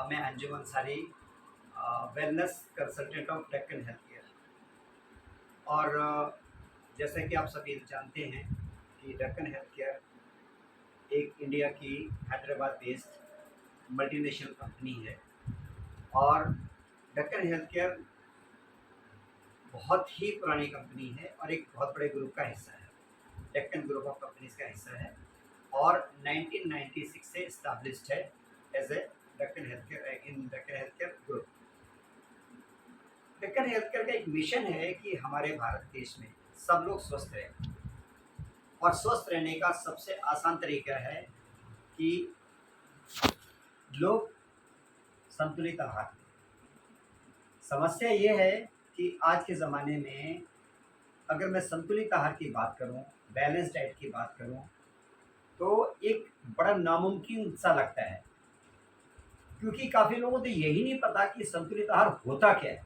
मैं Anjum Ansari, wellness consultant of Deccan Health care. और जैसा कि आप सभी जानते हैं कि डेक्कन हेल्थ केयर एक इंडिया की हैदराबाद बेस्ड मल्टीनेशनल कंपनी है। और डेक्कन हेल्थ केयर बहुत ही पुरानी कंपनी है और एक बहुत बड़े ग्रुप का हिस्सा है, डेक्कन ग्रुप ऑफ कंपनीज का हिस्सा है और 1996 से इस्टेब्लिश्ड है as a Deccan Health Care group. Deccan Health Care का एक मिशन है कि हमारे भारत देश में सब लोग स्वस्थ रहें, और स्वस्थ रहने का सबसे आसान तरीका है कि लोग संतुलित आहार लें। समस्या ये है कि आज के ज़माने में अगर मैं संतुलित आहार की बात करूं, बैलेंस डाइट की बात करूं, तो एक बड़ा नामुमकिन सा लगता है, क्योंकि काफ़ी लोगों को यही नहीं पता कि संतुलित आहार होता क्या है।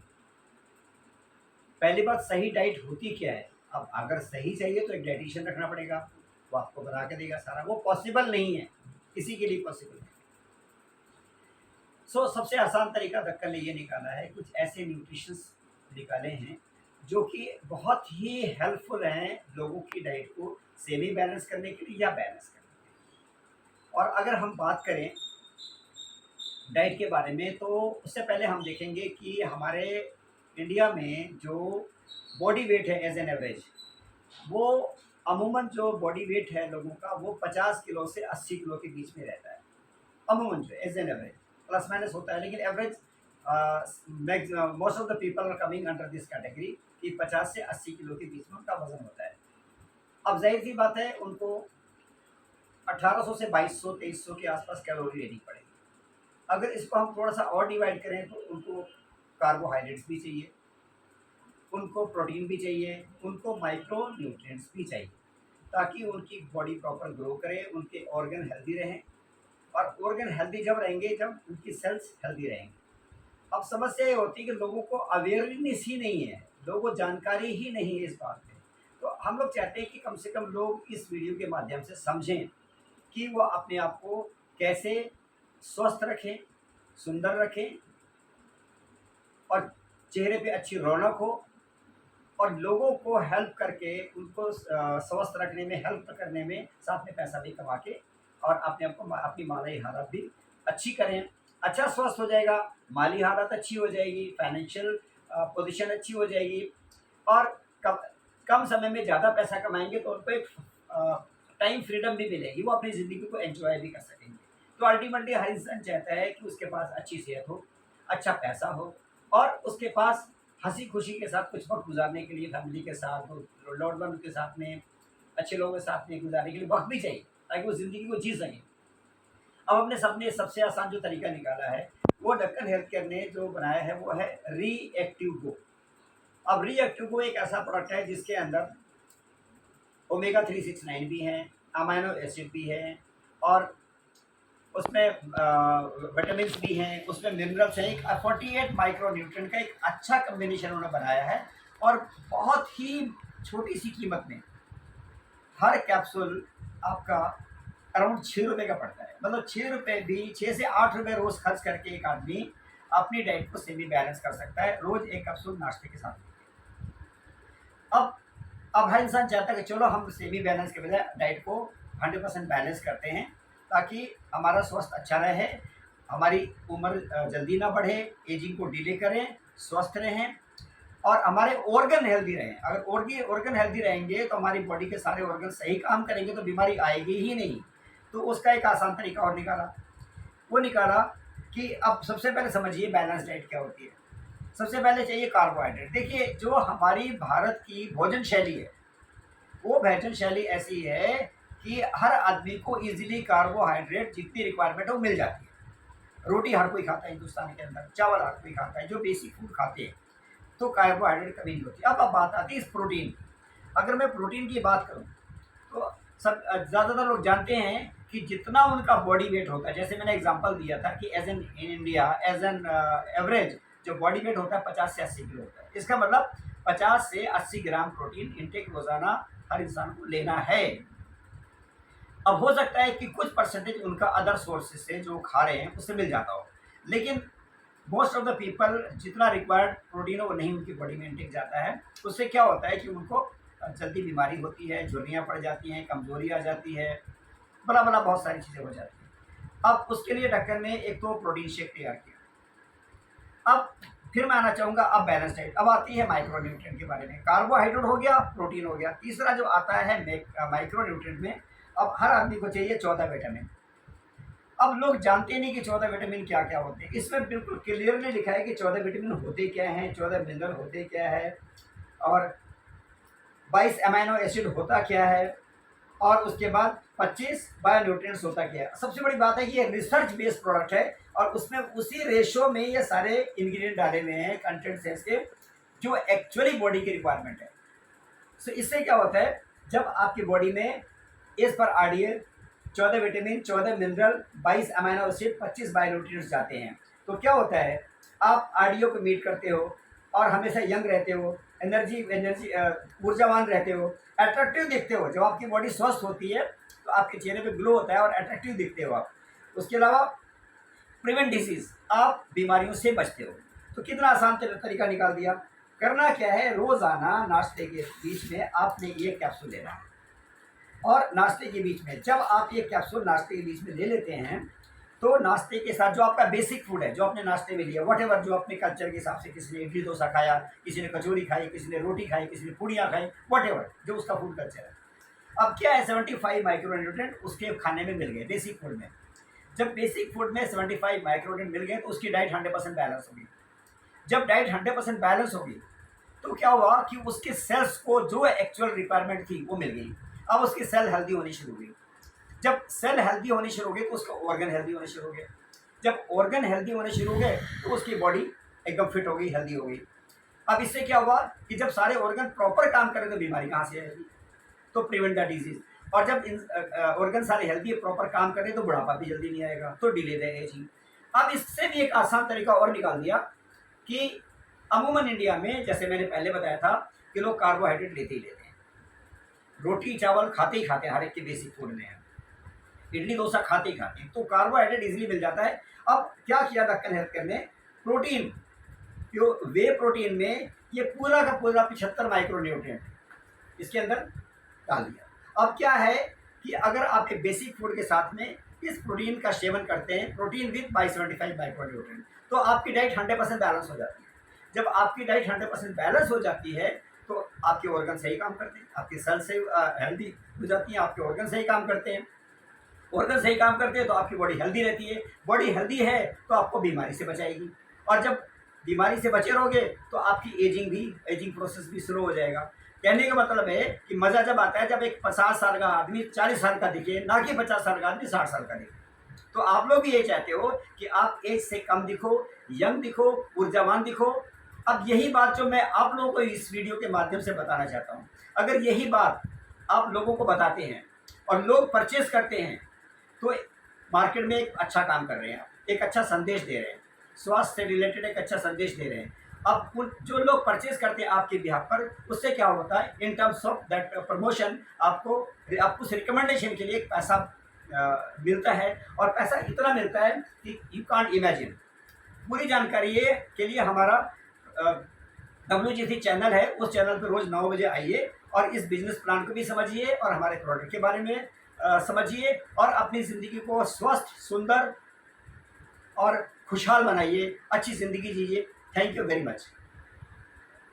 पहली बात, सही डाइट होती क्या है। अब अगर सही चाहिए तो एक डाइटिशियन रखना पड़ेगा, वो आपको बना के देगा सारा। वो पॉसिबल नहीं है, किसी के लिए पॉसिबल नहीं। सबसे आसान तरीका डेक्कन ने ये निकाला है, कुछ ऐसे न्यूट्रिशंस निकाले हैं जो कि बहुत ही हेल्पफुल हैं लोगों की डाइट को सेमी बैलेंस करने के लिए या बैलेंस करने के लिए। और अगर हम बात करें डाइट के बारे में, तो उससे पहले हम देखेंगे कि हमारे इंडिया में जो बॉडी वेट है एज एन एवरेज, वो अमूमन जो बॉडी वेट है लोगों का वो 50 किलो से 80 किलो के बीच में रहता है। अमूमन जो as an average, plus minus होता है, लेकिन average most of the people are coming under this category कि 50 से 80 किलो के बीच में उनका वजन होता है। अब जाहिर सी बात है, उनको 1800 से 2200 2300 के आसपास कैलोरी लेनी पड़ेगी। अगर इसको हम थोड़ा सा और डिवाइड करें तो उनको कार्बोहाइड्रेट्स भी चाहिए, उनको प्रोटीन भी चाहिए, उनको माइक्रो न्यूट्रिएंट्स भी चाहिए, ताकि उनकी बॉडी प्रॉपर ग्रो करे, उनके ऑर्गन हेल्दी रहें। और ऑर्गन हेल्दी जब रहेंगे जब उनकी सेल्स हेल्दी रहेंगी। अब समस्या ये होती है कि लोगों को अवेयरनेस ही नहीं है, लोगों को जानकारी ही नहीं है इस बात में। तो हम लोग चाहते हैं कि कम से कम लोग इस वीडियो के माध्यम से समझें कि वो अपने आप को कैसे स्वस्थ रखें, सुंदर रखें, और चेहरे पे अच्छी रौनक हो, और लोगों को हेल्प करके उनको स्वस्थ रखने में, हेल्प करने में, साथ में पैसा भी कमा के और अपने आप को, अपनी माली हालत भी अच्छी करें। अच्छा स्वस्थ हो जाएगा, माली हालत अच्छी हो जाएगी, फाइनेंशियल पोजीशन अच्छी हो जाएगी, और कम समय में ज़्यादा पैसा कमाएंगे तो उनको एक टाइम फ्रीडम भी मिलेगी, वो अपनी ज़िंदगी को एंजॉय भी कर सकेंगे। तो अल्टीमेटली हर इंसान चाहता है कि उसके पास अच्छी सेहत हो, अच्छा पैसा हो, और उसके पास हंसी खुशी के साथ कुछ वक्त गुजारने के लिए फैमिली के साथ, लॉर्ड वन के साथ में, अच्छे लोगों के साथ में गुजारने के लिए वक्त भी चाहिए, ताकि वो ज़िंदगी को जी सकें। अब हमने सबने सबसे आसान जो तरीका निकाला है, वो डेक्कन हेल्थ केयर ने जो बनाया है वो है रिएक्टिव गो। अब रिएक्टिव गो एक ऐसा प्रोडक्ट है जिसके अंदर ओमेगा 369 भी हैं, अमाइनो एसिड भी है, और उसमें विटामिन भी हैं, उसमें मिनरल्स हैं। एक 48 माइक्रो न्यूट्रिएंट का एक अच्छा कम्बिनेशन उन्होंने बनाया है, और बहुत ही छोटी सी कीमत में हर कैप्सूल आपका अराउंड 6 रुपये का पड़ता है। मतलब 6 रुपये भी, 6 से 8 रुपये रोज़ खर्च करके एक आदमी अपनी डाइट को सेमी बैलेंस कर सकता है, रोज़ एक कैप्सूल नाश्ते के साथ। अब हर इंसान चाहता है कि चलो हम सेमी बैलेंस के बजाय डाइट को 100% बैलेंस करते हैं, ताकि हमारा स्वास्थ्य अच्छा रहे, हमारी उम्र जल्दी ना बढ़े, एजिंग को डिले करें, स्वस्थ रहें, और हमारे ऑर्गन हेल्दी रहें। अगर ऑर्गन हेल्दी रहेंगे तो हमारी बॉडी के सारे ऑर्गन सही काम करेंगे, तो बीमारी आएगी ही नहीं। तो उसका एक आसान तरीका और निकाला कि अब सबसे पहले समझिए बैलेंस डाइट क्या होती है। सबसे पहले चाहिए कार्बोहाइड्रेट। देखिए, जो हमारी भारत की भोजन शैली है, वो भोजन शैली ऐसी है कि हर आदमी को इजीली कार्बोहाइड्रेट जितनी रिक्वायरमेंट हो मिल जाती है। रोटी हर कोई खाता है हिंदुस्तान के अंदर, चावल हर कोई खाता है, जो बेसिक फूड खाते हैं, तो कार्बोहाइड्रेट कमी नहीं होती। अब बात आती है इस प्रोटीन की। अगर मैं प्रोटीन की बात करूं तो सब ज़्यादातर लोग जानते हैं कि जितना उनका बॉडी वेट होता है, जैसे मैंने एग्जांपल दिया था कि as an in India as an average जो बॉडी वेट होता है 50 से 80 किलो होता है। इसका मतलब 50 से 80 ग्राम प्रोटीन इंटेक रोजाना हर इंसान को लेना है। अब हो सकता है कि कुछ परसेंटेज उनका अदर सोर्सेज से जो खा रहे हैं उससे मिल जाता हो, लेकिन मोस्ट ऑफ द पीपल जितना रिक्वायर्ड प्रोटीन है वो नहीं उनकी बॉडी में इनटेक जाता है। उससे क्या होता है कि उनको जल्दी बीमारी होती है, झुर्रियाँ पड़ जाती हैं, कमजोरी आ जाती है, बला बला बहुत सारी चीज़ें हो जाती हैं। अब उसके लिए डॉक्टर ने एक तो प्रोटीन शेक तैयार किया। अब फिर मैं आना चाहूँगा अब बैलेंस डाइट। अब आती है माइक्रो न्यूट्रिएंट के बारे में। कार्बोहाइड्रेट हो गया, प्रोटीन हो गया, तीसरा जो आता है माइक्रो न्यूट्रिएंट में, अब हर आदमी को चाहिए 14 विटामिन। अब लोग जानते नहीं कि 14 विटामिन क्या क्या होते हैं। इसमें बिल्कुल क्लियरली लिखा है कि 14 विटामिन होते क्या हैं, 14 मिनरल होते क्या है, और 22 अमीनो एसिड होता क्या है, और उसके बाद 25 बायोन्यूट्रिएंट्स होता क्या है। सबसे बड़ी बात है कि ये रिसर्च बेस्ड प्रोडक्ट है और उसमें उसी रेशो में ये सारे इंग्रेडिएंट डाले हुए हैं कंटेंट सेंस के, जो एक्चुअली बॉडी की रिक्वायरमेंट है। सो इससे क्या होता है, जब आपकी बॉडी में as per RDA 14 vitamin, 14 mineral, 22 amino acid, 25 bionutrients जाते हैं, तो क्या होता है, आप आरडीओ को मीट करते हो और हमेशा यंग रहते हो, एनर्जी ऊर्जावान रहते हो, अट्रैक्टिव दिखते हो। जब आपकी बॉडी स्वस्थ होती है तो आपके चेहरे पे ग्लो होता है और अट्रैक्टिव दिखते हो आप। उसके अलावा प्रिवेंट डिसीज, आप बीमारियों से बचते हो। तो कितना आसान तरीका निकाल दिया। करना क्या है, रोज़ाना नाश्ते के बीच में आपने ये कैप्सूल लेना है, और नाश्ते के बीच में जब आप ये कैप्सूल नाश्ते के बीच में ले लेते हैं, तो नाश्ते के साथ जो आपका बेसिक फूड है, जो आपने नाश्ते में लिया, वट एवर, जो अपने कल्चर के हिसाब से, किसी ने इडली डोसा खाया, किसी ने कचौरी खाई, किसी ने रोटी खाई, किसी ने पूड़ियाँ खाई, वट एवर जो उसका फूड कल्चर है। अब क्या है, 75 माइक्रोन्यूट्रिएंट उसके खाने में मिल गए बेसिक फूड में। जब बेसिक फूड में 75 माइक्रोन्यूट्रिएंट मिल गए तो उसकी डाइट 100% बैलेंस होगी। जब डाइट 100% बैलेंस होगी तो क्या हुआ कि उसके सेल्स को जो एक्चुअल रिक्वायरमेंट थी वो मिल गई। अब उसकी सेल हेल्दी होनी शुरू हुई। जब सेल हेल्दी होनी शुरू हो गई तो उसका ऑर्गन हेल्दी होने शुरू हो गए। जब ऑर्गन हेल्दी होने शुरू हो गए तो उसकी बॉडी एकदम फिट हो गई, हेल्दी हो गई। अब इससे क्या हुआ कि जब सारे ऑर्गन प्रॉपर काम करें तो बीमारी कहाँ से आएगी, तो प्रिवेंट द डिजीज। और जब ऑर्गन सारे हेल्दी प्रॉपर काम करें तो बुढ़ापा भी जल्दी नहीं आएगा, तो डिले द एजिंग। अब इससे भी एक आसान तरीका और निकाल दिया कि अमूमन इंडिया में, जैसे मैंने पहले बताया था, कि लोग कार्बोहाइड्रेट लेते ही लेते हैं, रोटी चावल खाते ही खाते हैं, हर एक के बेसिक फूड में है, इडली डोसा खाते ही खाते हैं, तो कार्बोहाइड्रेट इजीली मिल जाता है। अब क्या किया दक्कन हेल्थकेयर ने, प्रोटीन, जो वे प्रोटीन में ये पूरा का पूरा 75 माइक्रोन्यूट्रिएंट इसके अंदर डाल दिया। अब क्या है कि अगर आप एक बेसिक फूड के साथ में इस प्रोटीन का सेवन करते हैं, प्रोटीन विद 75 माइक्रोन्यूट्रिएंट, तो आपकी डाइट 100% बैलेंस हो जाती है। जब आपकी डाइट 100% बैलेंस हो जाती है तो आपके ऑर्गन सही काम करते हैं, आपकी सेल सही हेल्दी हो जाती है, आपके ऑर्गन सही काम करते हैं, ऑर्गन सही काम करते हैं तो आपकी बॉडी हेल्दी रहती है। बॉडी हेल्दी है तो आपको बीमारी से बचाएगी, और जब बीमारी से बचे रहोगे तो आपकी एजिंग प्रोसेस भी स्लो हो जाएगा। कहने का मतलब है कि मज़ा जब आता है जब एक 50 साल का आदमी 40 साल का दिखे, ना कि 50 साल का आदमी 60 साल का दिखे। तो आप लोग भी ये चाहते हो कि आप एज से कम दिखो, यंग दिखो, ऊर्जावान दिखो। अब यही बात जो मैं आप लोगों को इस वीडियो के माध्यम से बताना चाहता हूँ, अगर यही बात आप लोगों को बताते हैं और लोग परचेज करते हैं तो मार्केट में एक अच्छा काम कर रहे हैं, एक अच्छा संदेश दे रहे हैं, स्वास्थ्य से रिलेटेड एक अच्छा संदेश दे रहे हैं। अब उन जो लोग परचेज करते हैं आपके बिहाफ पर, उससे क्या होता है, in terms of that promotion, आपको उस रिकमेंडेशन के लिए एक पैसा मिलता है, और पैसा इतना मिलता है कि यू कांट इमेजिन। पूरी जानकारी के लिए हमारा WGC चैनल है, उस चैनल पर रोज़ 9 बजे आइए और इस बिजनेस प्लान को भी समझिए और हमारे प्रोडक्ट के बारे में समझिए, और अपनी ज़िंदगी को स्वस्थ, सुंदर और खुशहाल बनाइए, अच्छी ज़िंदगी जीजिए। Thank you very much.